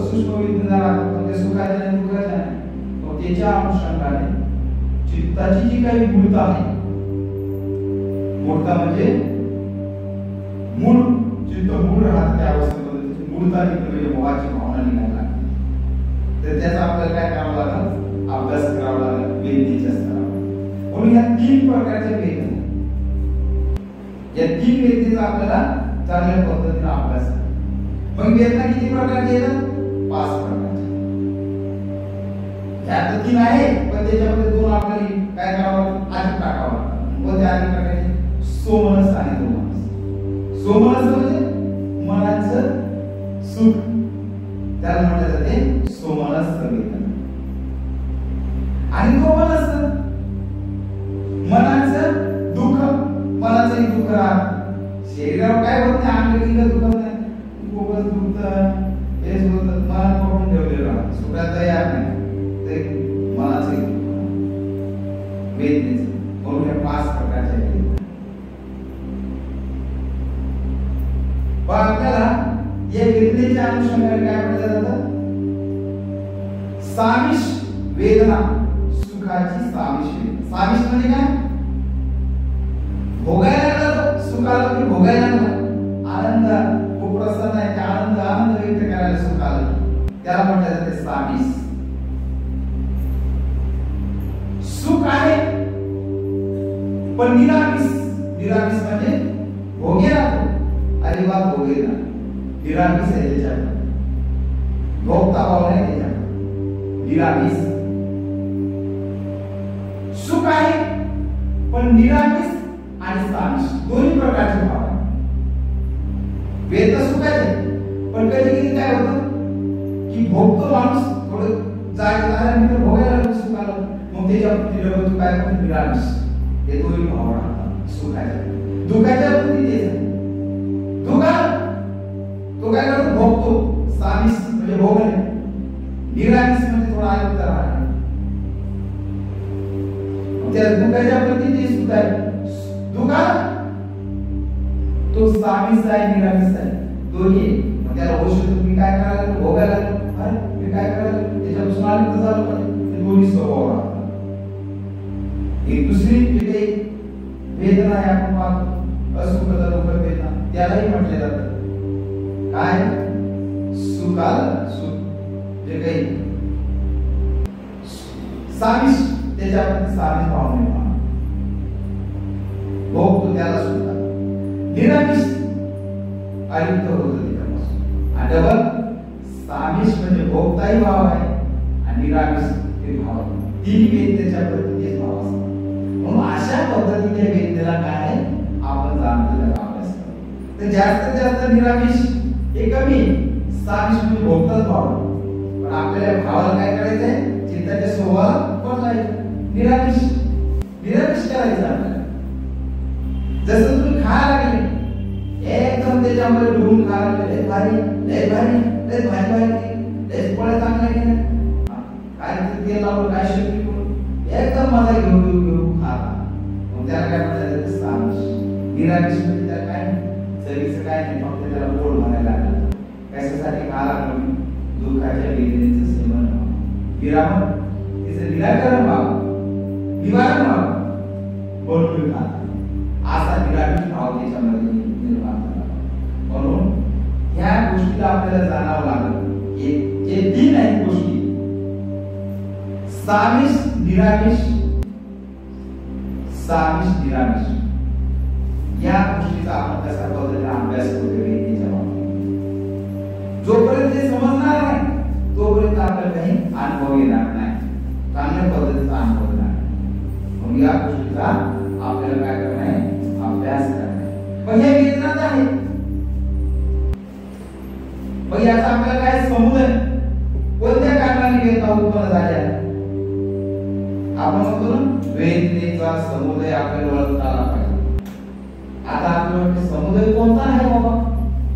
सूक्ष्म विज्ञान राहतं पण ते सुखाचे आणि दुःखाचे नाही. तो त्याच्या अनुषंगाने चित्ताची जी काही मूळता आहे, मूळता म्हणजे मूळ जिथं मूळ राहतं त्या अवस्थेमध्ये त्याची मूळता निघते, म्हणजे मोहाची भावना निघायला लागते. तर त्याचा आपल्याला काय करावं लागेल, अभ्यास करावा लागेल वेदनेच्या स्तरावर. म्हणून या 3 प्रकारच्या वेदना, या 3 वेदनेचा आपल्याला चांगल्या पद्धतीने अभ्यास करावा. मग वेदना किती प्रकारची आहेत? 5 प्रकारच्या. यात 3 आहे पण त्याच्यामध्ये 2 आपल्याला काय करावं, आधी टाकावं लागतं. व त्या आधी टाकायचे सोमनस आणि दोमनस. सोमनस म्हणजे मनाचं सुख, त्याला म्हटलं जाते सोमनस वेदना. आणि दोमनस मनाचं दुःख, मनाचंही दुःख राहतं. शरीरावर काय होत नाही, अंगलिंग दुखत नाही, खूपच दुखतं, हेच होतं, मन पकडून ठेवलेलं राहतं, सुखात तयार नाही, ते मनाचंही दुःख वेदनेचं. म्हणून हे 5 प्रकारच्या वेदना. पण आपल्याला या वेदनेच्या अनुषंगाने काय म्हटलं जातं, सामिष वेदना, सुखाची सामिष वेदना. सामिष म्हणजे काय, भोगायला लागला, सुखाला तुम्ही भोगायला लागला, आनंद खूप प्रसन्न आहे, आनंद आनंद व्यक्त करायला सुखाला, त्याला म्हटलं जाते सामिष. सुख आहे पण निरामिष. निरामिष म्हणजे भोगेला, अरे वा भोगेला, निरामिष आहे त्याच्यात, भोगता भाव नाही त्याच्यात, निरामिष. सुख आहे पण निरामिष आणि सामिष दोन्ही प्रकारचे भाव आहेत. वेदना सुखाचे, पण कधी कधी काय होतं की भोगतो माणूस, थोडं जायचं भोगायला लागतो सुखाला, मग त्याच्या वृत्ती काय करतो, निरामिष. हे दोन्ही भाव राहतात सुखाचे. दुःखाच्या वृत्ती तेच आहे. तो काय करतो, भोगतो, सामिष म्हणजे भोगणे, निरामिष म्हणजे थोडा आयुक्त राहणे. त्या दुःखाच्या प्रती ते सुद्धा आहे. दुःखात तो सामिष आहे, निरामिष आहे, दोन्ही आहे. मग त्याला औषध तुम्ही काय करायला, भोगायला, अरे मी काय करायला, त्याच्यापासून आयुक्त झालं पाहिजे. ते दोन्ही स्वभाव राहतात. एक दुसरी जी काही वेदना आहे आपण पाहतो, असुखता दुःख वेदना, त्यालाही म्हटले जातं काय, सुखाला सुख जे काही सामिष, त्याच्यामध्ये सामिष भाव निर्माण भोगतो त्याला सुद्धा. निरामिष अयुक्त होतं त्याच्यापासून. आणि डबल सामिष म्हणजे भोगताही भाव आहे आणि निरामिष हे भाव, 3 वेदनेच्या प्रती तेच भाव असतात. म्हणून अशा पद्धतीने वेदनेला काय आहे आपण जाणतो, त्याला अभ्यास करतो. तर जास्तीत जास्त निरामिष हे कमी, सामिष म्हणजे भोगताच भाव. पण आपल्याला भावाला काय करायचंय, चित्ताच्या स्वभावाला बदलायचं, निरामिष करायचं आपल्याला. जसं तुम्ही खायला गेले, एकदम त्याच्यामध्ये डुबून खायला, लय भारी लय भारी लय भारी भारी लय पोळ्या चांगल्या केल्या, काय तेल लावलं, काय शक्ती करून एकदम मजा घेऊन खाला, मग त्याला काय म्हणतात, सामिष. निरामिष म्हणजे त्याला काय चवीचं काय नाही, फक्त त्याला गोड म्हणायला लागलं. कशासाठी खायला लागलं, दुःखाच्या वेदनेचं सेवन व्हावं, विराम तिचं निराकरण व्हावं, निवारण व्हावं, म्हणून खात असा निरामिष भाव त्याच्यामध्ये निर्माण झाला. म्हणून ह्या गोष्टीला आपल्याला जाणावं लागलं की जे 3 आहेत गोष्टी, सामिष निरामिष, सामिष निरामिष, या गोष्टीचा आपण कसा पद्धतीने अभ्यास वगैरे त्याच्या बाबतीत जोपर्यंत ते समजणार नाही तोपर्यंत आपल्याला काही अनुभव येणार नाही, चांगल्या पद्धतीचा अनुभव येणार नाही. मग या गोष्टीचा आपल्याला काय करणार आहे, अभ्यास करणार आहे. पण हे वेदनाच आहे. मग याचा आपल्याला काय समुदाय, कोणत्या कारणाने वेदना उत्पन्न झाल्या, आपण म्हणतो ना वेदनेचा समुदाय आपल्याला ओळखता आला पाहिजे. आता आपल्याला समुदाय कोणता आहे बाबा,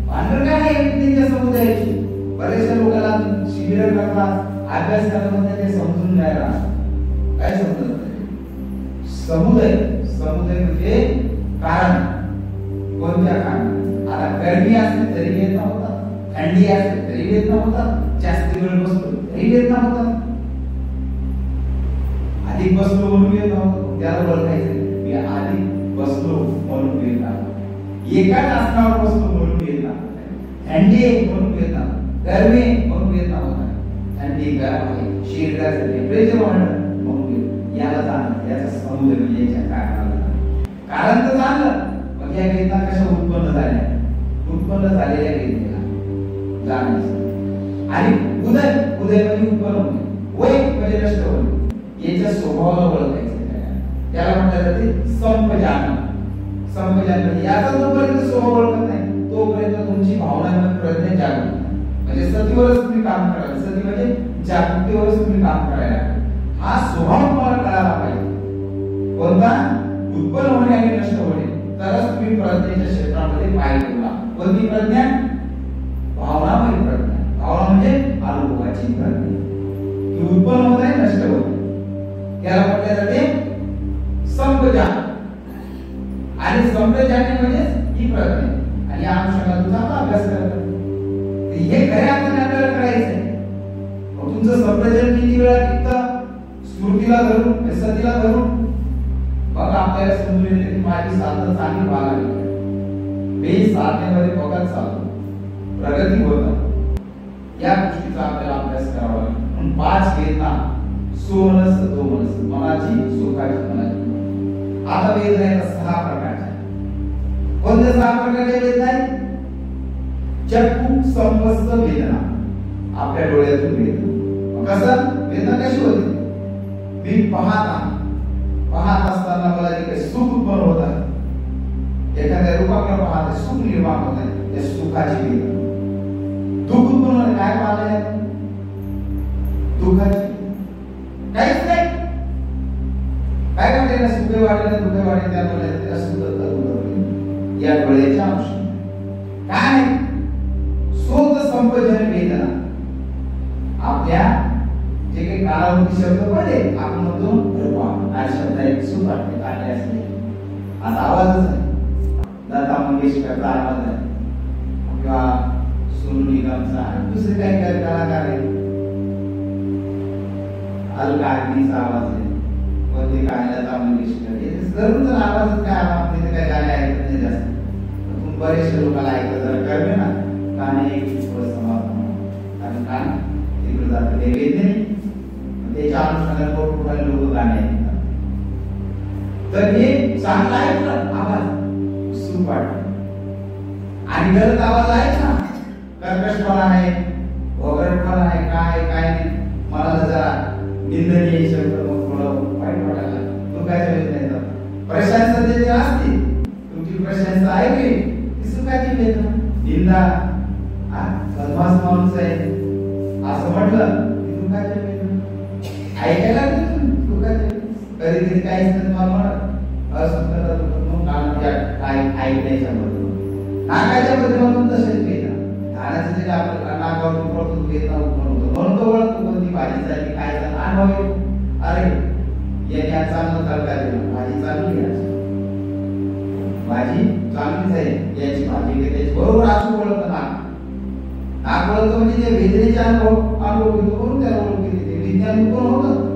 भांडण काय आहे वेदनेच्या समुदायाची. बरेचशा लोकांना शिबिर करतात, अभ्यास करतात, ते समजून घ्यायला काय समजत नाही. समुदाय म्हणजे कारण, कोणत्या कारण. आता गरमी असली तरी वेदना होतात, थंडी असते तरी वेदना होतात, जास्त वेळ बसलो तरी वेदना होतात, अधिक बसलो म्हणून वेदना होतो, त्याला ओळखायचं मी अधिक बसलो म्हणून वेदना, एकाच आसनावर बसलो म्हणून वेदना, थंडी म्हणून वेदना, गरमी म्हणून वेदना होतात, थंडी गरम आहे, शरीराचं टेम्परेचर वाढलं म्हणून याला जाणं, याचा समुद्र म्हणजे याच्या कारणाला कारण तर जाणलं, मग या वेदना कशा उत्पन्न झाल्या, उत्पन्न झालेल्या वेदनेला जाणायचं, आणि उदय उदय म्हणजे उत्पन्न होणे, वय म्हणजे नष्ट होणे, याच्या स्वभावाला ओळखायचं, त्याला म्हणतात जाते संपजान. संपजान म्हणजे याचा जोपर्यंत स्वभाव ओळखत नाही तोपर्यंत तुमची भावनात्मक प्रज्ञा जागृत नाही, म्हणजे सतीवरच तुम्ही काम कराल, सती म्हणजे जागृतीवरच तुम्ही काम करायला, हा स्वभाव तुम्हाला कळायला पाहिजे, कोणता उत्पन्न होणे आणि नष्ट होणे, तरच तुम्ही प्रज्ञेच्या क्षेत्रामध्ये पाय ठेवला. कोणती प्रज्ञा? भावनामय प्रज्ञा. भावना म्हणजे अनुभवाची प्रज्ञा, की उत्पन्न होत आहे नष्ट होत आहे, त्याला म्हटले जाते संपजान. आणि संपजान म्हणजे ही प्रज्ञा, आणि या अनुषंगाने तुझा अभ्यास करायचा, हे खऱ्या अर्थाने आपल्याला करायचंय. तुमचं संपजान किती वेळा टिकतं? स्मृतीला धरून, सतीला धरून, मग आपल्याला समजून येते की माझी साधना चांगली व्हावी, मी साधनेमध्ये बघत चालतो, प्रगती होत, या गोष्टीचा आपल्याला अभ्यास करावा लागेल. म्हणून 5 वेदना, सोमनस दोमनस, मनाची, सुखाची, मनाची. आता वेदना आहेत 6 प्रकारच्या. कोणत्या 6 प्रकारच्या वेदना आहेत? चक्षु संपस्त वेदना, आपल्या डोळ्यातून वेदना. कसं वेदना कशी होते? मी पाहत असताना मला जे काही सुख उत्पन्न होत आहे, एखाद्या रूपाकडे पाहत सुख निर्माण होत आहे, त्या सुखाची वेदना. दुःख उत्पन्न होणे काय पाहताय? दुःखाची काहीच नाही. काय म्हणते ना, सुखे वाटले दुःखे वाटले, त्या डोळ्यात असुद्धता उडवली, या डोळ्याच्या अंश काय शोध संपजन वेदना. आपल्या जे काही कालावधी शब्द पडले आपण म्हणतो हा शब्द एक सुख वाटते, काढले असते, आता आवाजच आहे, लता मंगेशकरचा आवाज आहे किंवा सोनू निगमचा आणि दुसरे काही काही कलाकार आहेत, अलका अग्नीचा आवाज आहे, कोणते काय लता मंगेशकर, हे सर्व जर आवाज काय आपण काही गाणे ऐकत नाही जास्त, तुम्ही बरेचसे लोकांना ऐकत जरा कळले ना, गाणे थोडं समाप्त, कारण कान तिकडे जातं ते वेदने, त्याच्या अनुषंगाने मोठमोठे लोक गाणे ऐकतात. तर हे चांगला आहे ना आवाज, सुख वाटतं. आणि गलत आवाज आहे ना, कर्कशपणा आहे, वगैरेपणा आहे, काय नाही, मला जरा निंदनीय शब्द मग थोडं वाईट वाटायला, दुःखाच्या वेदना. प्रशंसा जे असते, तुमची प्रशंसा ऐकली ती सुखाची वेदना. निंदा बदमाश माणूस आहे असं म्हटलं की दुःखाची वेदना. ऐकायला दुःखाची, कधीतरी काहीच नाही म्हणत असंतता दुःख काय ऐकण्याच्या बद्दल, नाकाच्या बद्दल तसेच वेदना. खाण्याचं जे आपल्याला नाकावरून पडतो वेदना उत्पन्न होतो, म्हणून तो ओळखतो कोणती भाजी झाली काय झालं, अनुभव अरे याने चांगलं तडका दिला, भाजी चांगली आहे, भाजी चांगलीच आहे, याची भाजी घेते बरोबर असं ओळखतं नाक ओळखतं, म्हणजे जे वेदनेचे अनुभव घेतो म्हणून त्याला ओळख येते. विज्ञान उत्पन्न होतं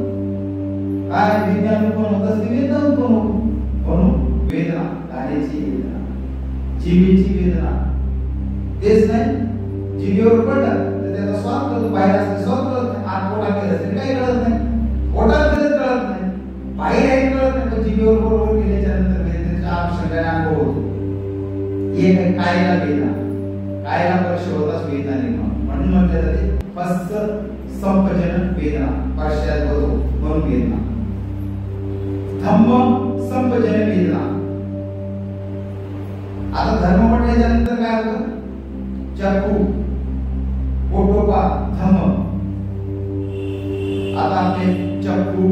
काय, विज्ञान उत्पन्न होत असते, वेदना उत्पन्न होतो, म्हणून वेदना, खाण्याची वेदना, जीभेची वेदना. तेच नाही जिभेवर पडलं तर त्याचा स्वाद कळतो, बाहेर असते स्वाद कळत नाही, आत पोटात गेलं तरी काही कळत नाही, पोटात गेलं कळत नाही, बाहेर आहे कळत नाही, पण जिभेवर बरोबर गेल्याच्या नंतर वेदनेचा अनुषंगाने अनुभव होतो. हे काही कायला वेदना, कायला स्पर्श होताच वेदना निर्माण, म्हणून म्हटलं जाते स्पर्श संपजन वेदना, स्पर्शात होतो म्हणून वेदना. धम्म संपजन वेदना. आता धर्म म्हटल्याच्या नंतर काय होतं? चक्षु, पोटोपा, धम्म. आता आपले चक्षु,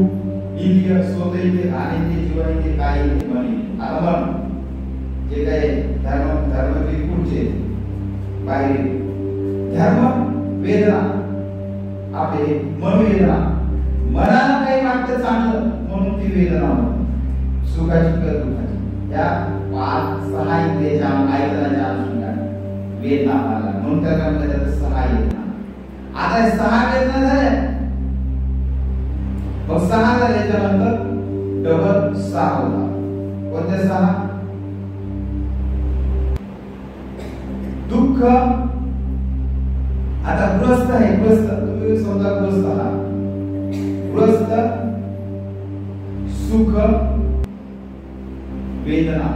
इंद्रिय, स्वतःचे आणि ते जीवाचे काही म्हणे, आता मन जे काही धर्म पुढचे बाहेर धर्म वेदना, आपले मनोवेदना, मनाला काही वाटतं चांगलं म्हणून ती वेदना होती, सुखाची किंवा दुःखाची. या 5-6 इंद्रियाच्या ऐकण्याच्या अनुषंगाने वेदना आला म्हणून त्याला म्हणलं जातं 6 वेदना. आता हे 6 वेदना झाल्या, मग 6 झाल्याच्या नंतर डबल 6 होता. कोणत्या 6? दुःख. आता ग्रस्त आहे, ग्रस्त तुम्ही समजा ग्रस्त आहात, ग्रस्त, सुख, वेदना.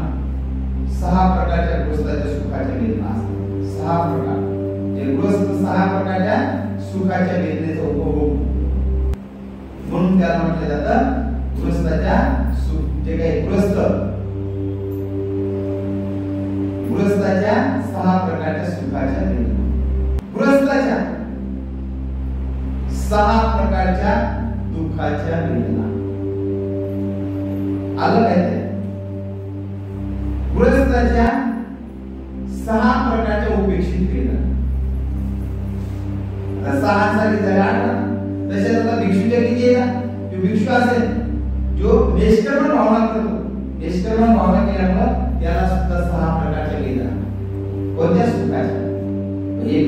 6 प्रकारच्या ग्रस्ताच्या सुखाच्या वेदना असतात. 6 प्रकार जे ग्रस्त 6 प्रकारच्या सुखाच्या वेदनेचा उपभोग, म्हणून त्याला म्हटलं जातं ग्रस्ताच्या सुख. जे काही ग्रस्ताच्या 6 प्रकारच्या सुखाच्या वेदना, ग्रस्ताच्या 6 प्रकारच्या दुःखाच्या वेदना. आलं काय ते? ग्रस्ताच्या 6 प्रकारच्या उपेक्षित वेदना. 6 साठी झाले 8. तशाच भिक्षूच्या किती आहे? जो भिक्षू असेल जो निष्कर्मण भावना करतो, निष्कर्मण भावना केल्यामुळे त्याला सुद्धा 6 प्रकारच्या वेदना. कोणत्या सुखाच्या? एक